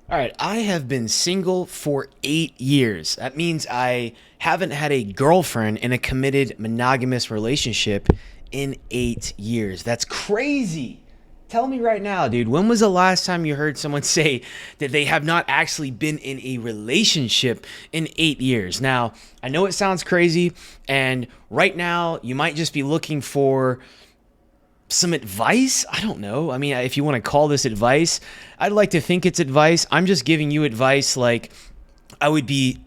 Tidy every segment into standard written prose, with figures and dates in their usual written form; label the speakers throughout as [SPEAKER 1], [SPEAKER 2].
[SPEAKER 1] All right, I have been single for 8 years. That means I haven't had a girlfriend in a committed monogamous relationship in 8 years. That's crazy. Tell me right now, dude, when was the last time you heard someone say that they have not actually been in a relationship in 8 years? Now, I know it sounds crazy, and right now you might just be looking for some advice. I don't know. I mean, if you want to call this advice, I'd like to think it's advice. I'm just giving you advice like I would be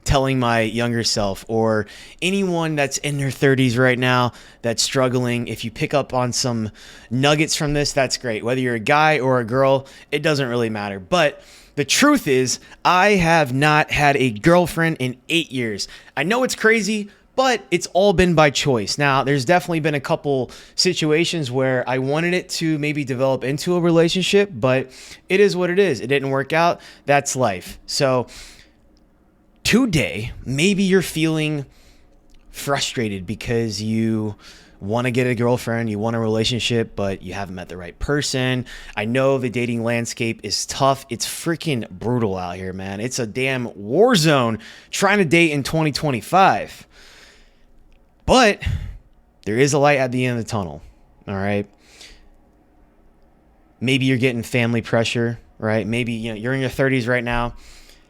[SPEAKER 1] telling my younger self or anyone that's in their 30s right now that's struggling. If you pick up on some nuggets from this, that's great. Whether you're a guy or a girl, it doesn't really matter. But the truth is, I have not had a girlfriend in 8 years. I know it's crazy, but it's all been by choice. Now, there's definitely been a couple situations where I wanted it to maybe develop into a relationship, but it is what it is. It didn't work out. That's life. So, today, maybe you're feeling frustrated because you want to get a girlfriend, you want a relationship, but you haven't met the right person. I know the dating landscape is tough. It's freaking brutal out here, man. It's a damn war zone trying to date in 2025. But there is a light at the end of the tunnel. All right. Maybe you're getting family pressure, right? Maybe you're in your 30s right now,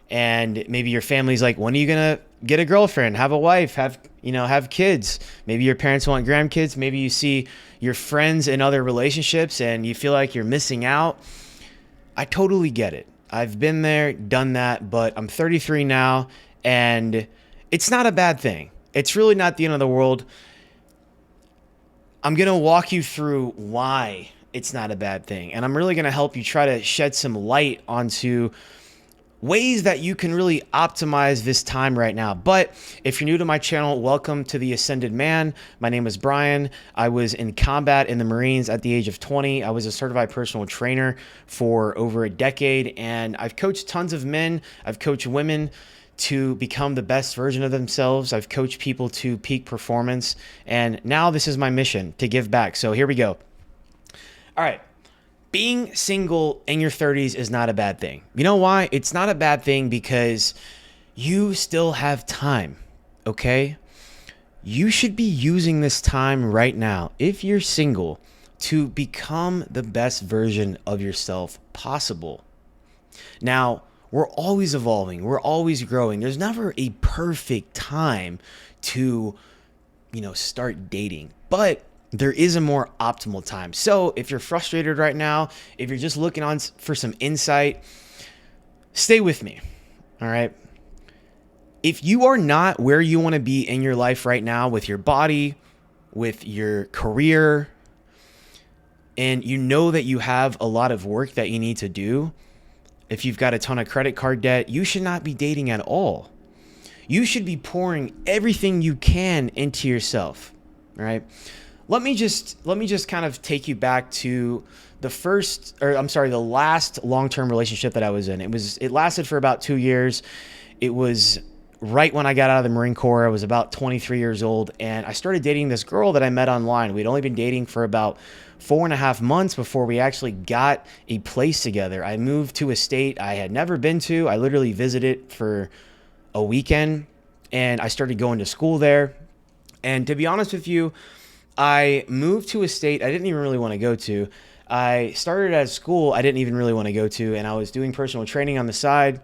[SPEAKER 1] and maybe your family's like, when are you gonna get a girlfriend, have a wife, have kids? Maybe your parents want grandkids. Maybe you see your friends in other relationships and you feel like you're missing out. I totally get it. I've been there, done that, but I'm 33 now, and it's not a bad thing. It's really not the end of the world. I'm going to walk you through why it's not a bad thing. And I'm really going to help you try to shed some light onto ways that you can really optimize this time right now. But if you're new to my channel, welcome to The Ascended Man. My name is Brian. I was in combat in the Marines at the age of 20. I was a certified personal trainer for over a decade, and I've coached tons of men. I've coached women to become the best version of themselves. I've coached people to peak performance, and now this is my mission, to give back. So here we go. All right. Being single in your 30s is not a bad thing. You know why? It's not a bad thing because you still have time, okay? You should be using this time right now, if you're single, to become the best version of yourself possible. Now, we're always evolving. We're always growing. There's never a perfect time to, start dating. But there is a more optimal time. So if you're frustrated right now, if you're just looking on for some insight, stay with me. All right. If you are not where you want to be in your life right now with your body, with your career, and you know that you have a lot of work that you need to do, if you've got a ton of credit card debt, you should not be dating at all. You should be pouring everything you can into yourself. All right. Let me just kind of take you back to the last long-term relationship that I was in. It lasted for about 2 years. It was right when I got out of the Marine Corps. I was about 23 years old, and I started dating this girl that I met online. We'd only been dating for about 4.5 months before we actually got a place together. I moved to a state I had never been to. I literally visited for a weekend, and I started going to school there. And to be honest with you, I moved to a state I didn't even really want to go to. I started at a school I didn't even really want to go to, and I was doing personal training on the side.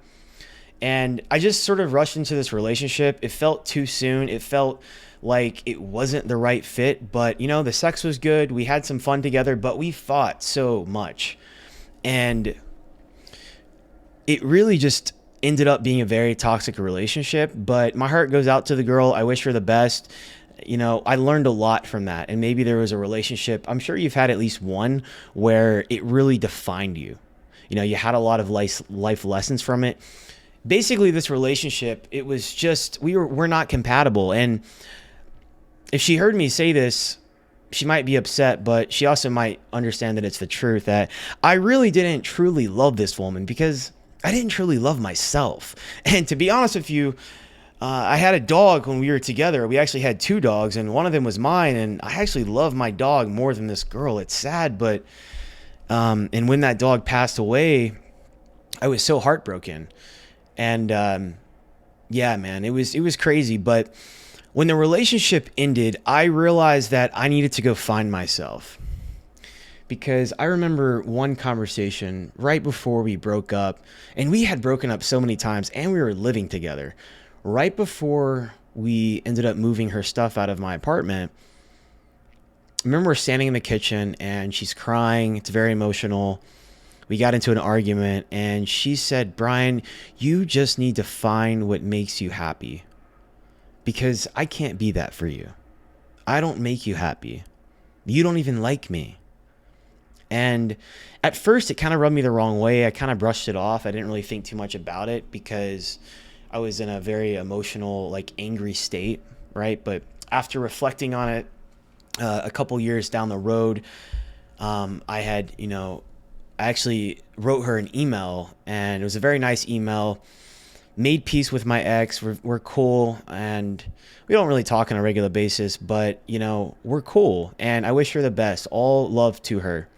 [SPEAKER 1] And I just sort of rushed into this relationship. It felt too soon. It felt like it wasn't the right fit, but the sex was good. We had some fun together, but we fought so much. And it really just ended up being a very toxic relationship, but my heart goes out to the girl. I wish her the best. I learned a lot from that. And maybe there was a relationship, I'm sure you've had at least one, where it really defined you. You had a lot of life lessons from it. Basically, this relationship, it was just, we're not compatible. And if she heard me say this, she might be upset, but she also might understand that it's the truth, that I really didn't truly love this woman because I didn't truly love myself. And to be honest with you, I had a dog when we were together. We actually had two dogs, and one of them was mine. And I actually love my dog more than this girl. It's sad, but and when that dog passed away, I was so heartbroken. And yeah, man, it was crazy. But when the relationship ended, I realized that I needed to go find myself. Because I remember one conversation right before we broke up, and we had broken up so many times, and we were living together. Right before we ended up moving her stuff out of my apartment, I remember we're standing in the kitchen and she's crying. It's very emotional. We got into an argument, and she said, Brian, you just need to find what makes you happy, because I can't be that for you. I don't make you happy. You don't even like me. And at first, it kind of rubbed me the wrong way. I kind of brushed it off. I didn't really think too much about it because I was in a very emotional, like angry state, right? But after reflecting on it a couple years down the road, I had, I actually wrote her an email, and it was a very nice email. Made peace with my ex. We're cool, and we don't really talk on a regular basis, but, we're cool, and I wish her the best. All love to her.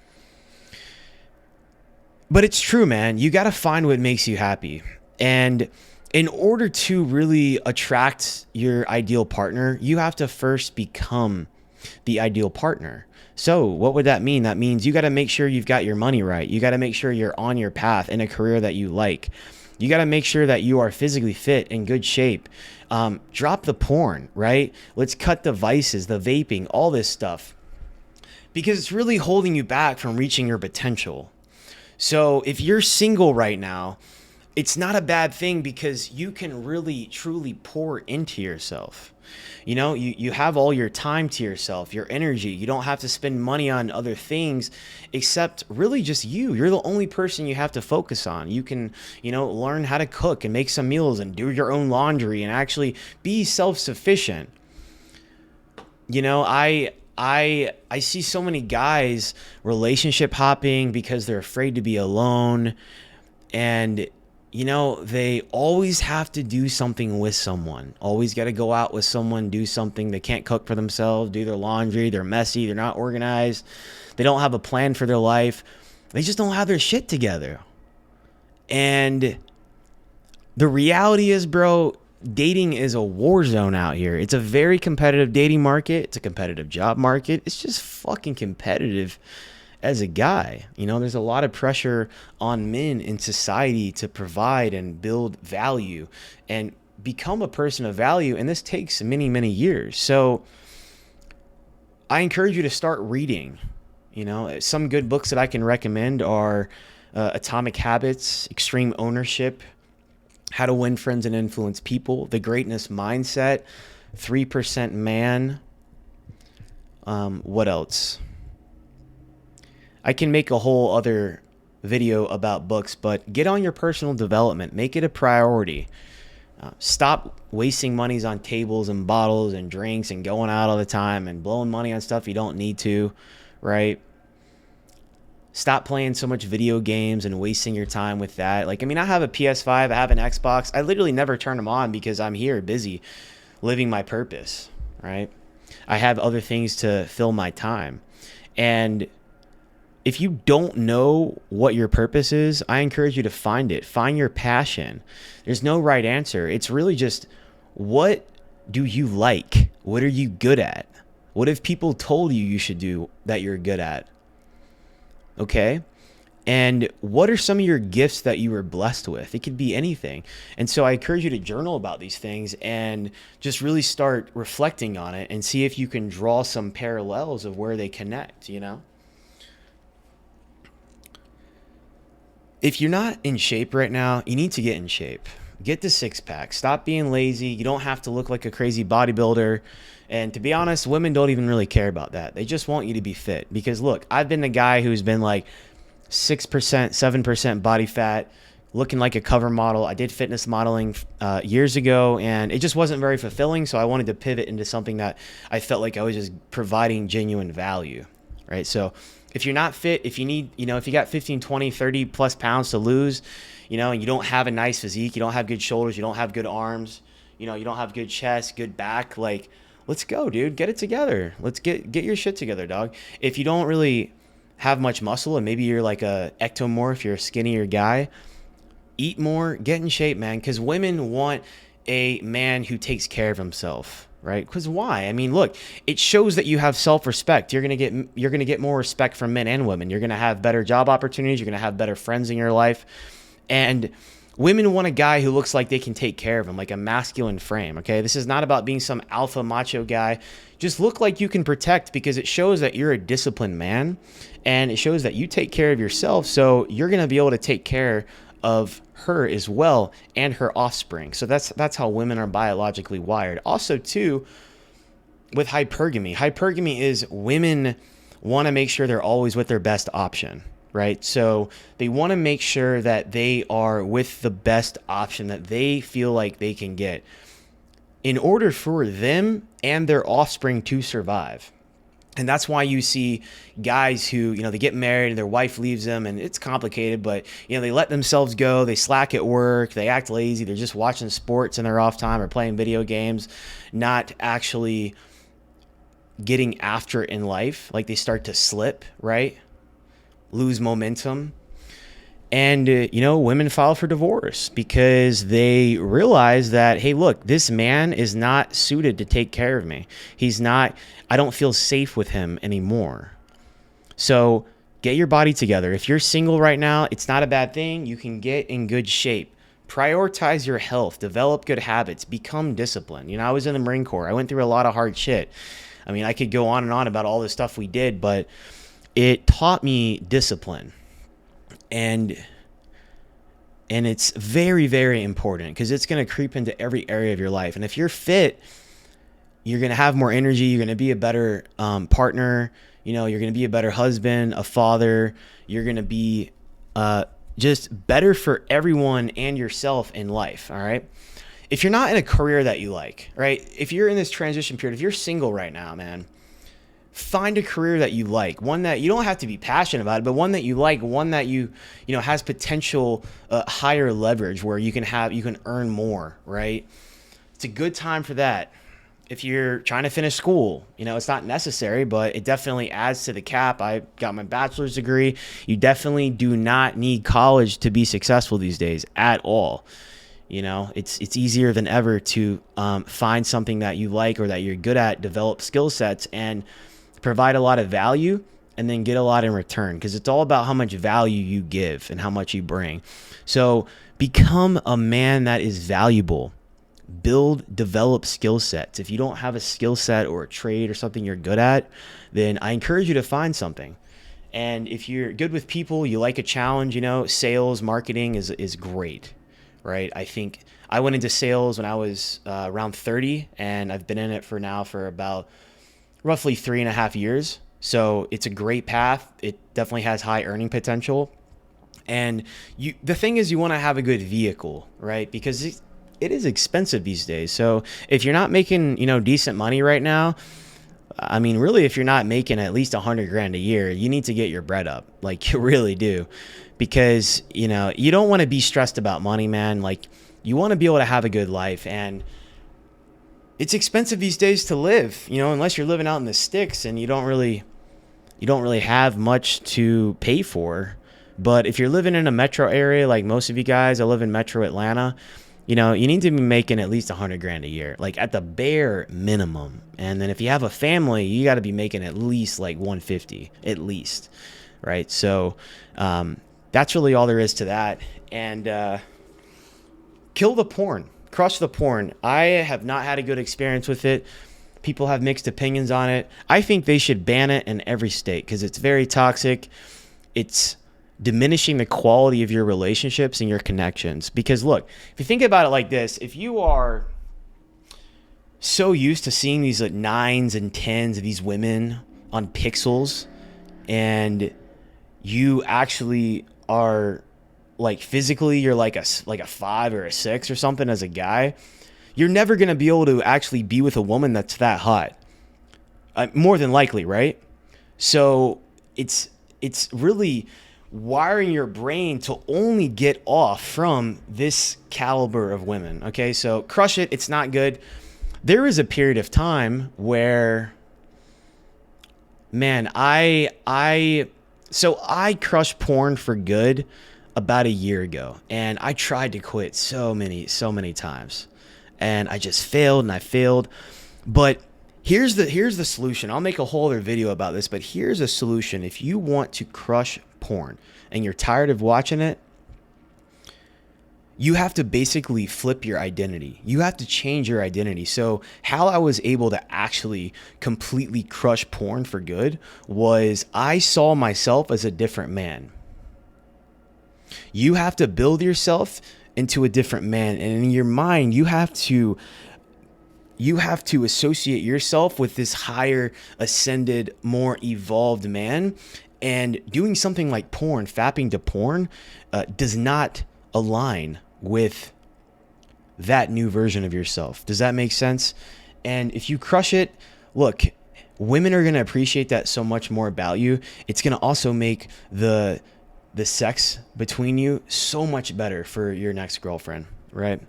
[SPEAKER 1] But it's true, man. You got to find what makes you happy. And in order to really attract your ideal partner, you have to first become the ideal partner. So what would that mean? That means you got to make sure you've got your money right. You got to make sure you're on your path in a career that you like. You got to make sure that you are physically fit, in good shape. Drop the porn, right? Let's cut the vices, the vaping, all this stuff, because it's really holding you back from reaching your potential. So if you're single right now, it's not a bad thing, because you can really truly pour into yourself. You have all your time to yourself, your energy. You don't have to spend money on other things except really just you. You're the only person you have to focus on. You can, learn how to cook and make some meals and do your own laundry and actually be self-sufficient. I see so many guys relationship hopping because they're afraid to be alone. And, they always have to do something with someone. Always got to go out with someone, do something. They can't cook for themselves, do their laundry. They're messy. They're not organized. They don't have a plan for their life. They just don't have their shit together. And the reality is, bro, dating is a war zone out here. It's a very competitive dating market. It's a competitive job market. It's just fucking competitive as a guy. There's a lot of pressure on men in society to provide and build value and become a person of value. And this takes many, many years. So I encourage you to start reading. Some good books that I can recommend are Atomic Habits, Extreme Ownership, How to Win Friends and Influence People, The Greatness Mindset, 3% Man. What else? I can make a whole other video about books, but get on your personal development. Make it a priority. Stop wasting monies on tables and bottles and drinks and going out all the time and blowing money on stuff you don't need to, right? Stop playing so much video games and wasting your time with that. I have a PS5, I have an Xbox. I literally never turn them on because I'm here busy living my purpose, right? I have other things to fill my time. And if you don't know what your purpose is, I encourage you to find it. Find your passion. There's no right answer. It's really just, what do you like? What are you good at? What have people told you should do that you're good at? Okay? And what are some of your gifts that you were blessed with? It could be anything. And so I encourage you to journal about these things and just really start reflecting on it and see if you can draw some parallels of where they connect, If you're not in shape right now, you need to get in shape. Get the six pack. Stop being lazy. You don't have to look like a crazy bodybuilder. And to be honest, women don't even really care about that. They just want you to be fit. Because look, I've been the guy who's been like 6%, 7% body fat, looking like a cover model. I did fitness modeling years ago, and it just wasn't very fulfilling. So I wanted to pivot into something that I felt like I was just providing genuine value, right? So if you're not fit, if you need, if you got 15, 20, 30 plus pounds to lose, and you don't have a nice physique, you don't have good shoulders, you don't have good arms, you don't have good chest, good back, let's go, dude. Get it together. Let's get your shit together, dog. If you don't really have much muscle and maybe you're like a ectomorph, you're a skinnier guy, eat more, get in shape, man, because women want a man who takes care of himself, right? Because why? I mean, look, it shows that you have self-respect. You're gonna get more respect from men and women. You're gonna have better job opportunities. You're gonna have better friends in your life, and women want a guy who looks like they can take care of them, like a masculine frame. Okay, this is not about being some alpha macho guy. Just look like you can protect, because it shows that you're a disciplined man, and it shows that you take care of yourself. So you're gonna be able to take care of her as well and her offspring. So that's how women are biologically wired. Also, too, with hypergamy. Hypergamy is women want to make sure they're always with their best option, right? So they want to make sure that they are with the best option that they feel like they can get in order for them and their offspring to survive. And that's why you see guys who, they get married and their wife leaves them, and it's complicated, but, they let themselves go. They slack at work. They act lazy. They're just watching sports in their off time or playing video games, not actually getting after it in life. Like, they start to slip, right? Lose momentum. And, women file for divorce because they realize that, hey, look, this man is not suited to take care of me. I don't feel safe with him anymore. So get your body together. If you're single right now, it's not a bad thing. You can get in good shape. Prioritize your health, develop good habits, become disciplined. I was in the Marine Corps. I went through a lot of hard shit. I mean, I could go on and on about all the stuff we did, but it taught me discipline. And it's very, very important because it's going to creep into every area of your life. And if you're fit, you're going to have more energy. You're going to be a better partner. You're going to be a better husband, a father. You're going to be just better for everyone and yourself in life. All right. If you're not in a career that you like, right? If you're in this transition period, if you're single right now, man, find a career that you like, one that you don't have to be passionate about it, but one that you like, one that you has potential higher leverage where you can earn more, right? It's a good time for that. If you're trying to finish school, it's not necessary, but it definitely adds to the cap. I got my bachelor's degree. You definitely do not need college to be successful these days at all. It's easier than ever to find something that you like or that you're good at, develop skill sets, and provide a lot of value, and then get a lot in return, because it's all about how much value you give and how much you bring. So become a man that is valuable. Develop skill sets. If you don't have a skill set or a trade or something you're good at, then I encourage you to find something. And if you're good with people, you like a challenge, sales, marketing is great, right? I think I went into sales when I was around 30, and I've been in it for about roughly 3.5 years. So it's a great path. It definitely has high earning potential. And the thing is, you want to have a good vehicle, right? Because it is expensive these days. So if you're not making, decent money right now, I mean, really, if you're not making at least $100,000 a year, you need to get your bread up. Like, you really do. Because, you don't want to be stressed about money, man. Like, you want to be able to have a good life. And it's expensive these days to live, unless you're living out in the sticks and you don't really have much to pay for. But if you're living in a metro area, like most of you guys, I live in metro Atlanta, you need to be making at least $100,000 a year, like at the bare minimum. And then if you have a family, you got to be making at least like 150, at least. Right. So, that's really all there is to that. And, kill the porn. Crush the porn. I have not had a good experience with it. People have mixed opinions on it. I think they should ban it in every state because it's very toxic. It's diminishing the quality of your relationships and your connections. Because look, if you think about it like this, if you are so used to seeing these like 9s and 10s of these women on pixels, and you actually are like physically you're like a 5 or a 6 or something as a guy, you're never going to be able to actually be with a woman that's that hot. More than likely, right? So it's really wiring your brain to only get off from this caliber of women. Okay, so crush it. It's not good. There is a period of time where, man, I crush porn for good about a year ago, and I tried to quit so many times, and I just failed and I failed. But here's the solution. I'll make a whole other video about this, but here's a solution. If you want to crush porn and you're tired of watching it, you have to basically flip your identity. You have to change your identity. So how I was able to actually completely crush porn for good was I saw myself as a different man. You have to build yourself into a different man, and in your mind you have to associate yourself with this higher ascended, more evolved man. And doing something like porn, fapping to porn, does not align with that new version of yourself. Does that make sense? And if you crush it, look, women are going to appreciate that so much more about you. It's going to also make the sex between you so much better for your next girlfriend, right?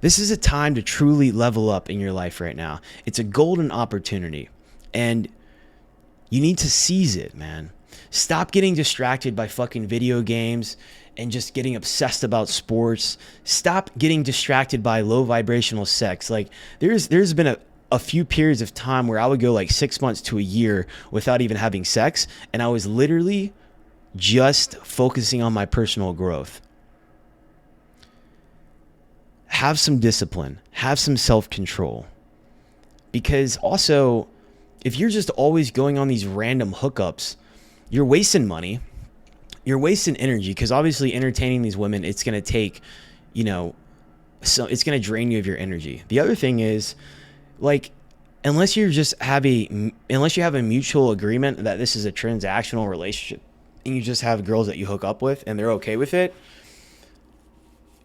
[SPEAKER 1] This is a time to truly level up in your life right now. It's a golden opportunity, and you need to seize it, man. Stop getting distracted by fucking video games and just getting obsessed about sports. Stop getting distracted by low vibrational sex. Like there's been a few periods of time where I would go like 6 months to a year without even having sex, and I was literally just focusing on my personal growth. Have some discipline, have some self-control. Because also, if you're just always going on these random hookups, you're wasting money, you're wasting energy, because obviously entertaining these women, it's going to take, so it's going to drain you of your energy. The other thing is, like, unless you have a mutual agreement that this is a transactional relationship and you just have girls that you hook up with and they're okay with it,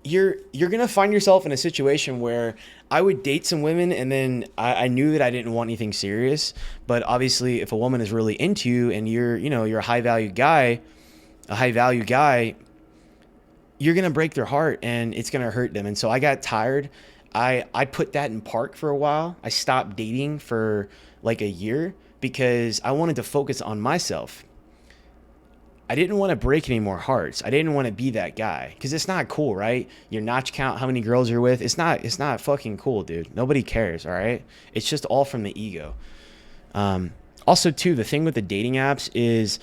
[SPEAKER 1] you're going to find yourself in a situation where I would date some women and then I knew that I didn't want anything serious. But obviously if a woman is really into you and you're a high value guy, you're going to break their heart and it's going to hurt them. And so I got tired. I put that in park for a while. I stopped dating for like a year because I wanted to focus on myself. I didn't want to break any more hearts. I didn't want to be that guy, because it's not cool, right? Your notch count, how many girls you're with. It's not fucking cool, dude. Nobody cares, all right? It's just all from the ego. Also, too, the thing with the dating apps is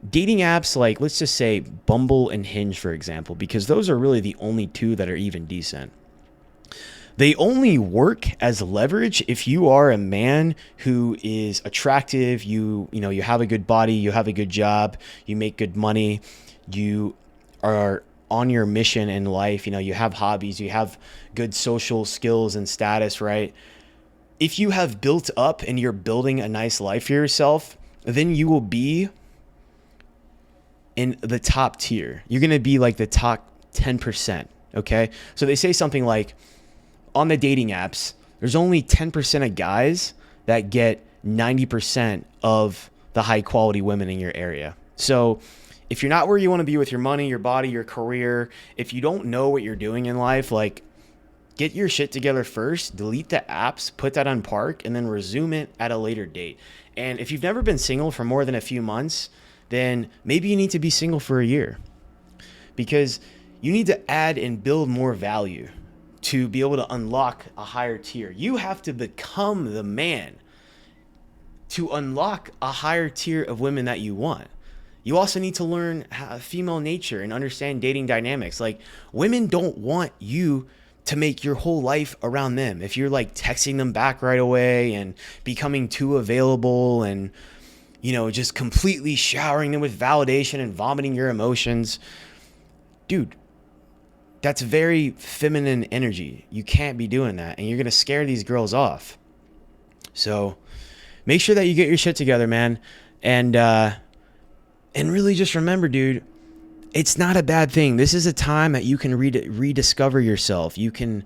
[SPEAKER 1] dating apps like, let's just say Bumble and Hinge, for example, because those are really the only two that are even decent. They only work as leverage if you are a man who is attractive, you have a good body, you have a good job, you make good money, you are on your mission in life, you have hobbies, you have good social skills and status, right? If you have built up and you're building a nice life for yourself, then you will be in the top tier. You're going to be like the top 10%, okay? So they say something like, on the dating apps, there's only 10% of guys that get 90% of the high quality women in your area. So if you're not where you want to be with your money, your body, your career, if you don't know what you're doing in life, like, get your shit together first, delete the apps, put that on park, and then resume it at a later date. And if you've never been single for more than a few months, then maybe you need to be single for a year, because you need to add and build more value to be able to unlock a higher tier. You have to become the man to unlock a higher tier of women that you want. You also need to learn female nature and understand dating dynamics. Like, women don't want you to make your whole life around them. If you're like texting them back right away and becoming too available and, just completely showering them with validation and vomiting your emotions, dude, that's very feminine energy. You can't be doing that, and you're going to scare these girls off. So make sure that you get your shit together, man. And really just remember, dude, it's not a bad thing. This is a time that you can rediscover yourself. You can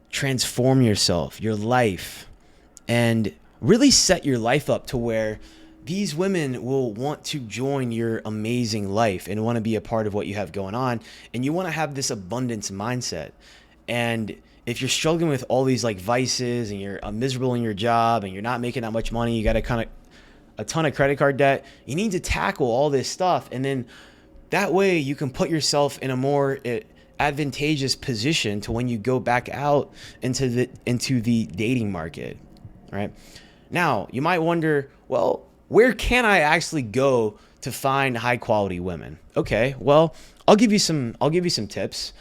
[SPEAKER 1] transform yourself, your life, and really set your life up to where these women will want to join your amazing life and want to be a part of what you have going on. And you want to have this abundance mindset. And if you're struggling with all these like vices and you're miserable in your job and you're not making that much money, you got a ton of credit card debt, you need to tackle all this stuff and then That way you can put yourself in a more advantageous position to when you go back out into the dating market, right? Now, you might wonder, well, where can I actually go to find high quality women? Okay, well, I'll give you some tips.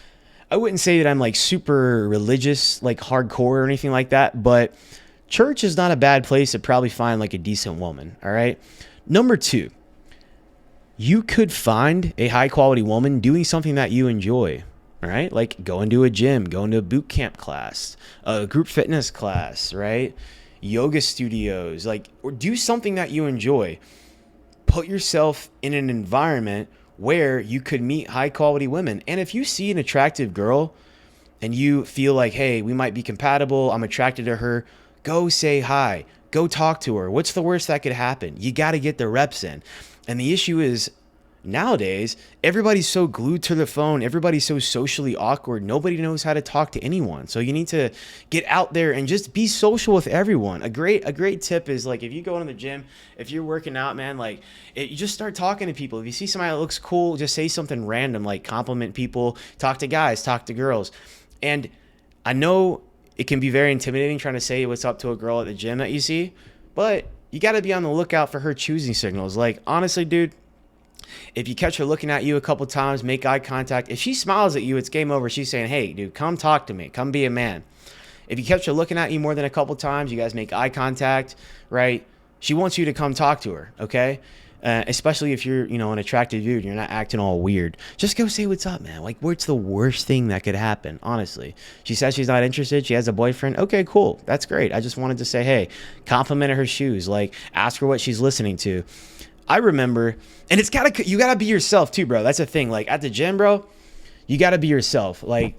[SPEAKER 1] I wouldn't say that I'm like super religious, like hardcore or anything like that, but church is not a bad place to probably find like a decent woman, all right? Number 2, you could find a high quality woman doing something that you enjoy. All right. Like going to a gym, going to a boot camp class, a group fitness class, right? Yoga studios, like, or do something that you enjoy. Put yourself in an environment where you could meet high quality women. And if you see an attractive girl and you feel like, hey, we might be compatible, I'm attracted to her, go say hi, go talk to her. What's the worst that could happen? You got to get the reps in. And the issue is nowadays, everybody's so glued to the phone. Everybody's so socially awkward. Nobody knows how to talk to anyone. So you need to get out there and just be social with everyone. A great tip is like if you go into the gym, if you're working out, man, like you just start talking to people. If you see somebody that looks cool, just say something random, like compliment people, talk to guys, talk to girls. And I know it can be very intimidating trying to say what's up to a girl at the gym that you see, but you got to be on the lookout for her choosing signals. Like, honestly, dude, if you catch her looking at you a couple times, make eye contact. If she smiles at you, it's game over. She's saying, hey, dude, come talk to me. Come be a man. If you catch her looking at you more than a couple times, you guys make eye contact, right? She wants you to come talk to her, okay? Especially if you're, an attractive dude and you're not acting all weird. Just go say what's up, man. Like, what's the worst thing that could happen, honestly? She says she's not interested. She has a boyfriend. Okay, cool. That's great. I just wanted to say, hey, compliment her shoes. Like, ask her what she's listening to. I remember, and you gotta be yourself too, bro. That's the thing. Like, at the gym, bro, you gotta be yourself. Like,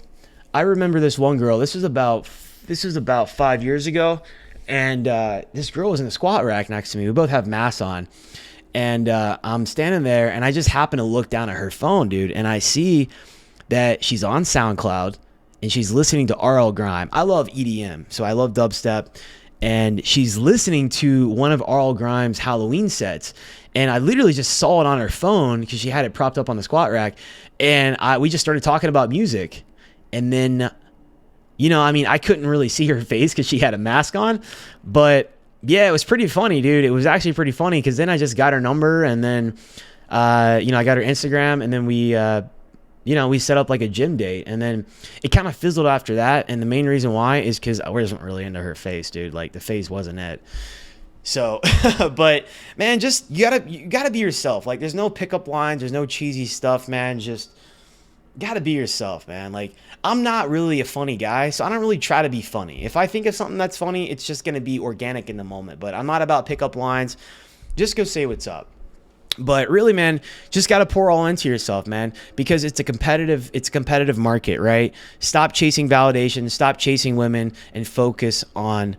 [SPEAKER 1] I remember this one girl. This was about 5 years ago. And this girl was in the squat rack next to me. We both have masks on. And I'm standing there, and I just happen to look down at her phone, dude. And I see that she's on SoundCloud, and she's listening to RL Grime. I love EDM, so I love dubstep. And she's listening to one of RL Grime's Halloween sets. And I literally just saw it on her phone because she had it propped up on the squat rack. And we just started talking about music. And then, I couldn't really see her face because she had a mask on. But yeah, it was pretty funny, dude. It was actually pretty funny because then I just got her number, and then, I got her Instagram, and then we set up like a gym date, and then it kind of fizzled after that. And the main reason why is because I wasn't really into her face, dude. Like, the face wasn't it. So, but man, just you gotta be yourself. Like, there's no pickup lines, there's no cheesy stuff, man. Just gotta be yourself, man. Like, I'm not really a funny guy, so I don't really try to be funny. If I think of something that's funny, it's just gonna be organic in the moment. But I'm not about pickup lines. Just go say what's up. But really, man, just got to pour all into yourself, man, because it's a competitive market, right? Stop chasing validation, stop chasing women, and focus on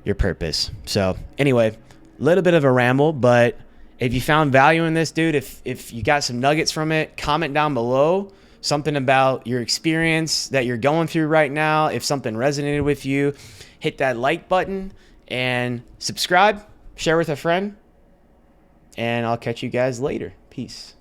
[SPEAKER 1] your purpose. So anyway, a little bit of a ramble, but if you found value in this, dude, if you got some nuggets from it, comment down below something about your experience that you're going through right now. If something resonated with you, hit that like button and subscribe, share with a friend. And I'll catch you guys later. Peace.